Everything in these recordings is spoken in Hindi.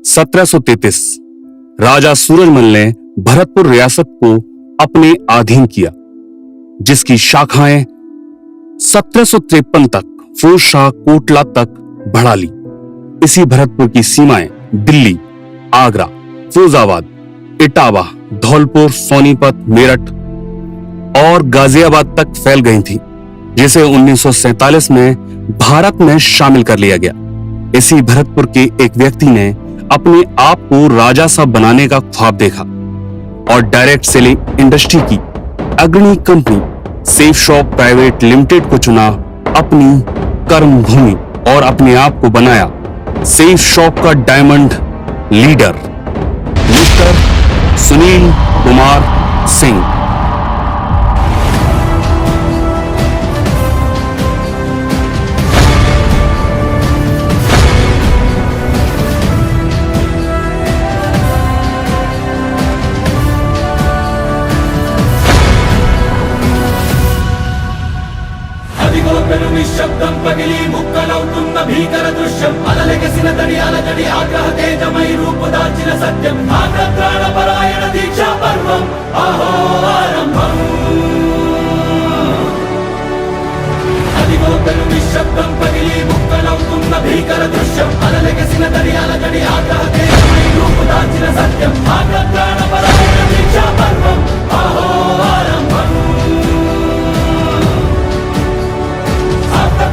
1733 राजा सूरजमल ने भरतपुर रियासत को अपने अधीन किया, जिसकी शाखाएं 1753 तक फिरोज शाह कोटला तक बढ़ा ली। इसी भरतपुर की सीमाएं दिल्ली, आगरा, फिरोजाबाद, इटावा, धौलपुर, सोनीपत, मेरठ और गाजियाबाद तक फैल गई थी, जिसे 1947 में भारत में शामिल कर लिया गया। इसी भरतपुर के एक व्यक्ति ने अपने आप को राजा सा बनाने का ख्वाब देखा और डायरेक्ट सेलिंग इंडस्ट्री की अग्रणी company safe shop private limited को चुना अपनी कर्मभूमि और अपने आप को बनाया सेफ शॉप का diamond leader mister Sunil Kumar Singh. నిశ్శబ్దం పగిలి ముక్కలవుతున్న భీకర దృశ్యం అలలెగసిన తడియాల తడి ఆగ్రహ తేజమై రూపు దాల్చిన సత్యం ఆగ్రత్రాణ పరాయణ దీక్షా పర్వం అహో ఆరంభం అదిగో పెను నిశ్శబ్దం పగిలి ముక్కలవుతున్న భీకర దృశ్యం అలలెగసిన తడియాల తడి ఆగ్రహ తేజమై రూపు దాల్చిన సత్యం ఆగ్రత్రాణ పరాయణ దీక్షా పర్వం అహో ఆరంభం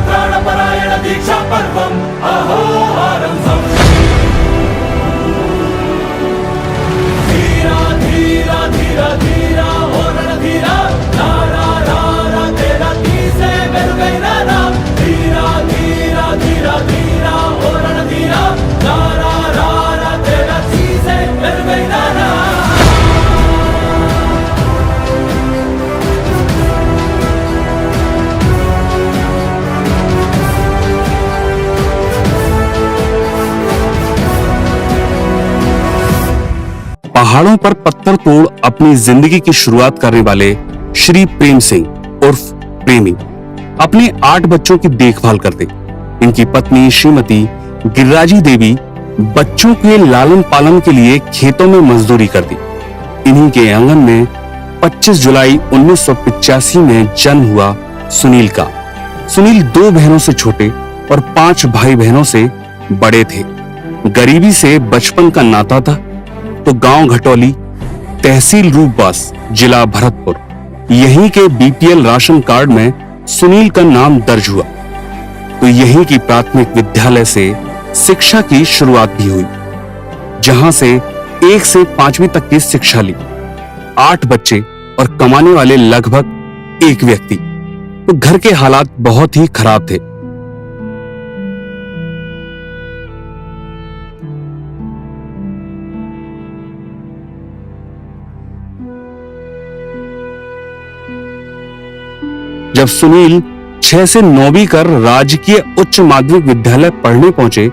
ప్రాణపరాయణ దీక్షా పర్వం అహో ఆరంభం ధీరా ధీరా ధీరా ధీరా ఓ రణధీరా రారా రారా తేరా తీసే మెరుగైన రామ్ ధీరా ధీరా ధీరా ధీరా ఓ రణధీరా రారా రారా తేరా తీసే మెరుగైన రామ్ पहाड़ों पर पत्थर तोड़ अपनी जिंदगी की शुरुआत करने वाले श्री प्रेम सिंह उर्फ प्रेमी अपने 8 बच्चों की देखभाल करते। इनकी पत्नी श्रीमती गिरिराजी देवी बच्चों के लालन पालन के लिए खेतों में मजदूरी करती। इन्हीं के आंगन में 25 जुलाई 1985 में जन्म हुआ सुनील का। सुनील 2 बहनों से छोटे और 5 भाई बहनों से बड़े थे। गरीबी से बचपन का नाता था तो गांव घटौली, तहसील रूपबास, जिला भरतपुर, यहीं के बीपीएल राशन कार्ड में सुनील का नाम दर्ज हुआ। तो यहीं की प्राथमिक विद्यालय से शिक्षा की शुरुआत भी हुई, जहां से 1 से 5वीं तक की शिक्षा ली। 8 बच्चे और कमाने वाले लगभग 1 व्यक्ति, तो घर के हालात बहुत ही खराब थे। जब सुनील 6 से 9वीं कर राजकीय उच्च माध्यमिक विद्यालय पढ़ने पहुंचे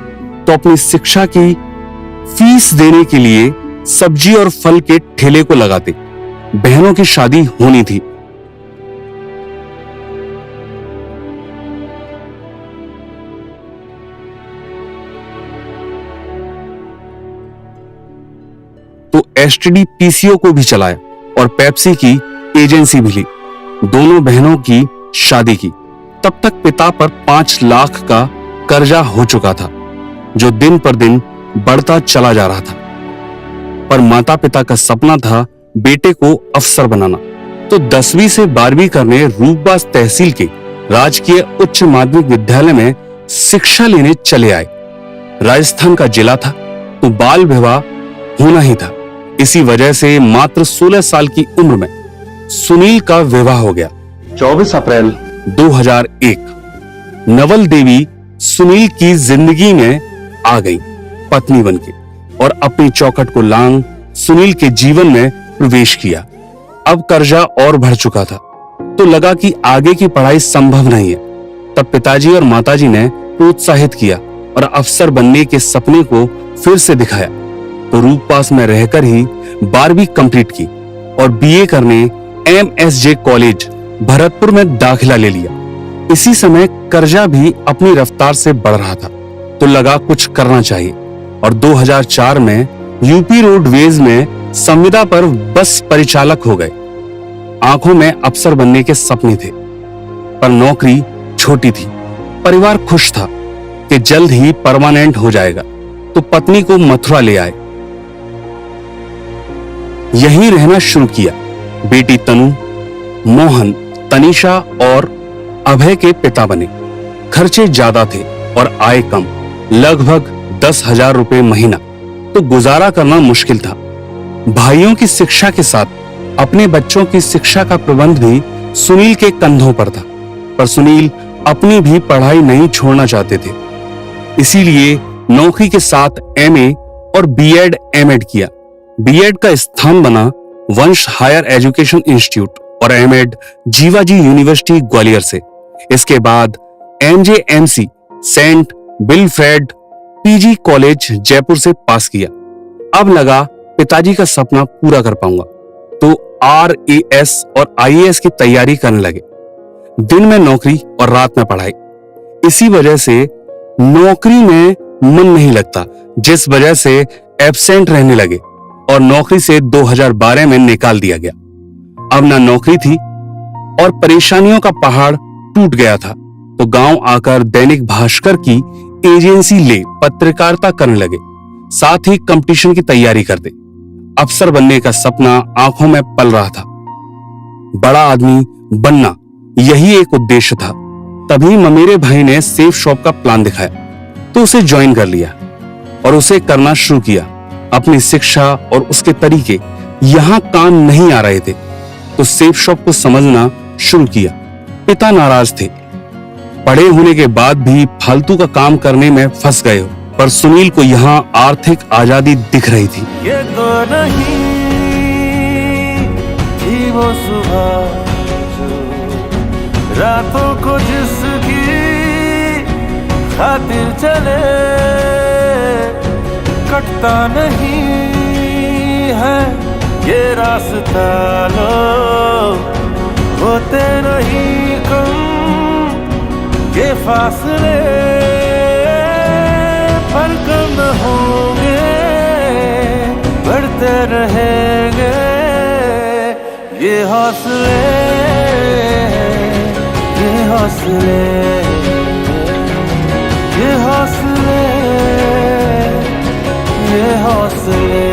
तो अपनी शिक्षा की फीस देने के लिए सब्जी और फल के ठेले को लगाते। बहनों की शादी होनी थी। तो एसटीडी पीसीओ को भी चलाया और पेप्सी की एजेंसी भी ली। दोनों बहनों की शादी की। तब तक पिता पर 5 लाख का कर्जा हो चुका था, जो दिन पर दिन बढ़ता चला जा रहा था। पर माता पिता का सपना था बेटे को अफसर बनाना, तो 10वीं से 12वीं करने रूपबास तहसील के राजकीय उच्च माध्यमिक विद्यालय में शिक्षा लेने चले आए। राजस्थान का जिला था तो बाल विवाह होना ही था। इसी वजह से मात्र 16 साल की उम्र में सुनील का विवाह हो गया। 24 अप्रैल 2001 नवल देवी सुनील की जिंदगी में आ गई पत्नी बनके और अपनी चौखट को लांग सुनील के जीवन में प्रवेश किया। अब कर्जा और बढ़ चुका था तो लगा कि आगे की पढ़ाई संभव नहीं है। तब पिताजी और माताजी ने प्रोत्साहित किया और अफसर बनने के सपने को फिर से दिखाया। तो रूपबास में रहकर ही 12वीं कंप्लीट की और बीए करने एमएसजे कॉलेज भरतपुर में दाखिला ले लिया। इसी समय कर्जा भी अपनी रफ्तार से बढ़ रहा था तो लगा कुछ करना चाहिए और 2004 में यूपी रोडवेज में संविदा पर बस परिचालक हो गए। आंखों में अफसर बनने के सपने थे, पर नौकरी छोटी थी। परिवार खुश था कि जल्द ही परमानेंट हो जाएगा, तो पत्नी को मथुरा ले आए। यहीं रहना शुरू किया। बेटी तनु, मोहन, तनिषा और अभय के पिता बने। खर्चे ज्यादा थे और आय कम, लगभग 10,000 रुपए महीना, तो गुजारा करना मुश्किल था। भाइयों की शिक्षा के साथ अपने बच्चों की शिक्षा का प्रबंध भी सुनील के कंधों पर था, पर सुनील अपनी भी पढ़ाई नहीं छोड़ना चाहते थे। इसीलिए नौकरी के साथ एमए और बीएड एमएड किया। बीएड का स्थान बना वंश हायर एजुकेशन इंस्टीट्यूट और एमएड जीवाजी यूनिवर्सिटी ग्वालियर से। इसके बाद MJMC Saint Wilfred PG College Jaipur से पास किया। अब लगा पिताजी का सपना पूरा कर पाऊंगा, तो आरएएस और आईएएस की तैयारी करने लगे। दिन में नौकरी और रात में पढ़ाई। इसी वजह से नौकरी में मन नहीं लगता, जिस वजह से एब्सेंट रहने लगे और नौकरी से 2012 में निकाल दिया गया। अब ना नौकरी थी और परेशानियों का पहाड़ टूट गया था, तो गांव आकर दैनिक भास्कर की एजेंसी ले पत्रकारिता करने लगे। साथ ही कंपटीशन की तैयारी करते। अफसर बनने का सपना आंखों में पल रहा था। बड़ा आदमी बनना यही एक उद्देश्य था। तभी ममेरे भाई ने सेफ शॉप का प्लान दिखाया, तो उसे ज्वाइन कर लिया और उसे करना शुरू किया। अपनी शिक्षा और उसके तरीके यहां काम नहीं आ रहे थे, तो सेफ शॉप को समझना शुरू किया। पिता नाराज थे। पढ़े होने के बाद भी फालतू का काम करने में फंस गए हो, पर सुनील को यहाँ आर्थिक आजादी दिख रही थी। ये तो नहीं थी वो सुबह जो रातों को जिसकी खातिर चले, कटता नहीं है ये रास्ता, लोग होते नहीं कम ये फासले, पर कम होंगे बढ़ते रहेंगे ये हौसले, ये हौसले, ये हौसले, ये हौसले।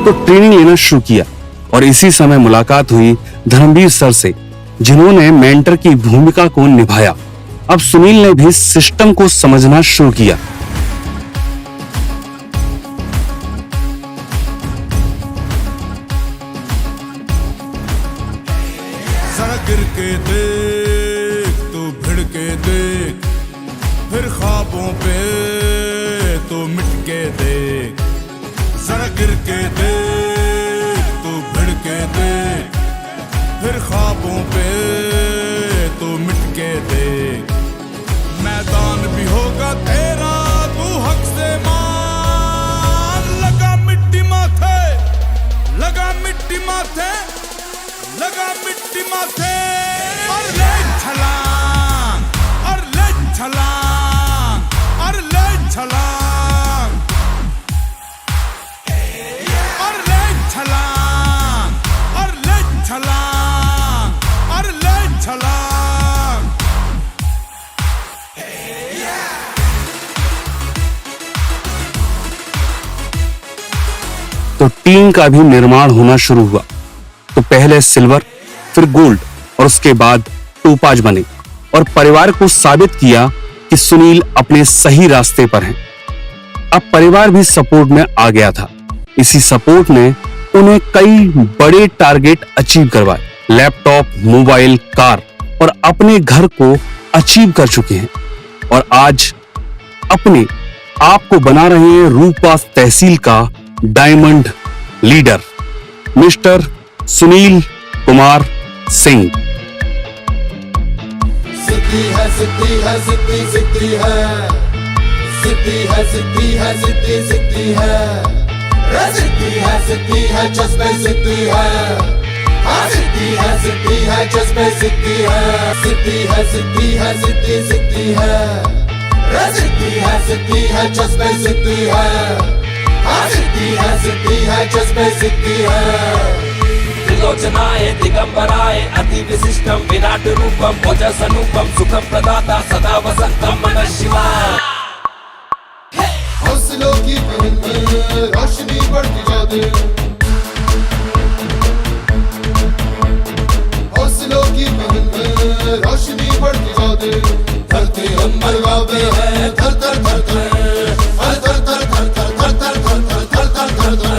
तो ट्रेनिंग लेना शुरू किया और इसी समय मुलाकात हुई धर्मवीर सर से, जिन्होंने मेंटर की भूमिका को निभाया। अब सुनील ने भी सिस्टम को समझना शुरू किया। जरा गिर के देख, तू भिड़ के देख, फिर ख्वाबों पे तू मिट के देख। जरा गिर के देख, तू भिड़ के देख, फिर ख्वाबों पे तू मिट के देख। मैदान भी होगा तेरा, तू हक से मान। लगा मिट्टी माथे, लगा मिट्टी माथे, लगा मिट्टी माथे, और ले छलांग, और ले छलांग, और ले छलांग, और ले छलांग, और ले छलांग, और ले छलांग। तो टीम का भी निर्माण होना शुरू हुआ। तो पहले सिल्वर, फिर गोल्ड और उसके बाद टोपाज बने और परिवार को साबित किया कि सुनील अपने सही रास्ते पर हैं। अब परिवार भी सपोर्ट में आ गया था। इसी सपोर्ट ने उन्हें कई बड़े टारगेट अचीव करवाए। लैपटॉप, मोबाइल, कार और अपने घर को अचीव कर चुके हैं और आज अपने आप को बना रहे हैं रूपा तहसील का diamond leader. Mister Sunil Kumar Singh. सिद्धि है सिद्धि है सिद्धि सिद्धि है सिद्धि है सिद्धि है सिद्धि सिद्धि है सिद्धि है सिद्धि है जज्बे सिद्धि है सिद्धि है सिद्धि है जज्बे सिद्धि है सिद्धि है सिद्धि है सिद्धि सिद्धि है सिद्धि है सिद्धि है जज्बे सिद्धि है सिद्धि है सिद्धि है जज्बे सिद्धि है त्रिलोचनाय दिगंबराय अति विशिष्टम विराट रूपम ओजस अनुपम सुखम प्रदाता सदा वसंतम नमः शिवाय। हौसलों की पवन में रोशनी बढ़ती जाती हौसलों की पवन में रोशनी बढ़ती जाती धरती अंबर गावे है थर थर थर थर थर थर थर थर थर थर थर थर थर थर थर थर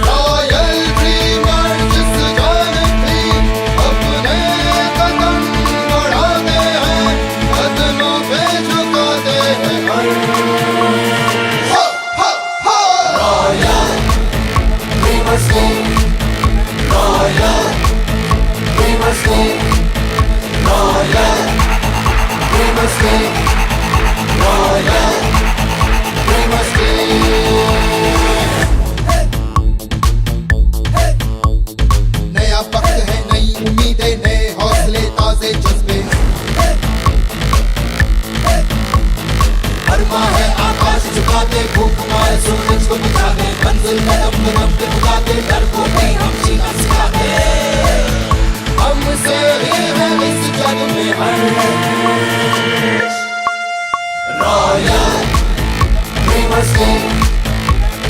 रॉयल ड्रीमर जिस जान भी अपने कदम बढ़ाते हैं कदमों पे झुकाते हैं royal dreamers royal dreamers royal dreamers royal dreamers नया वक्त है नई उम्मीदें नए हौसले ताजे जज्बे अरमा है आकाश झुकाते भूख मारे सूरज को बुझाते मंजिल कदम कदम पे बुलाते डर को भी हम जीना सिखाते हमसे ही है इस जग में हर royal dreamers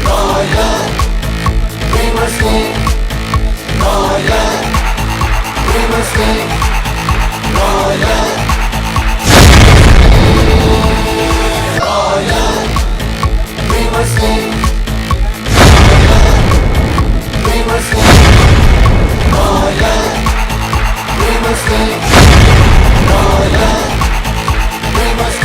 royal dreamers royal dreamers royal royal dreamers dreamers royal dreamers royal dreamers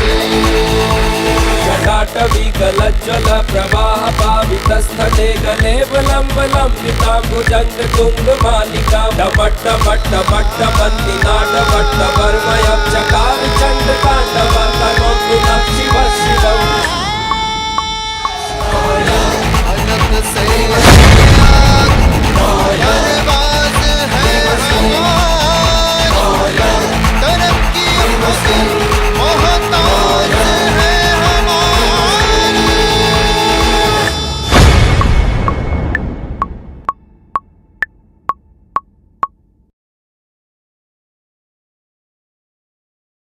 जटाटवी गलज्ज्वल प्रवाह पावितस्थले गले विलम्ब लम्बिता भुजङ्ग तुङ्ग मालिका डमट्ट मट्ट मट्ट बन्दी नाटवट्ट वर्मयं चकार चण्ड ताण्डव तनोतु नः शिव शिवम्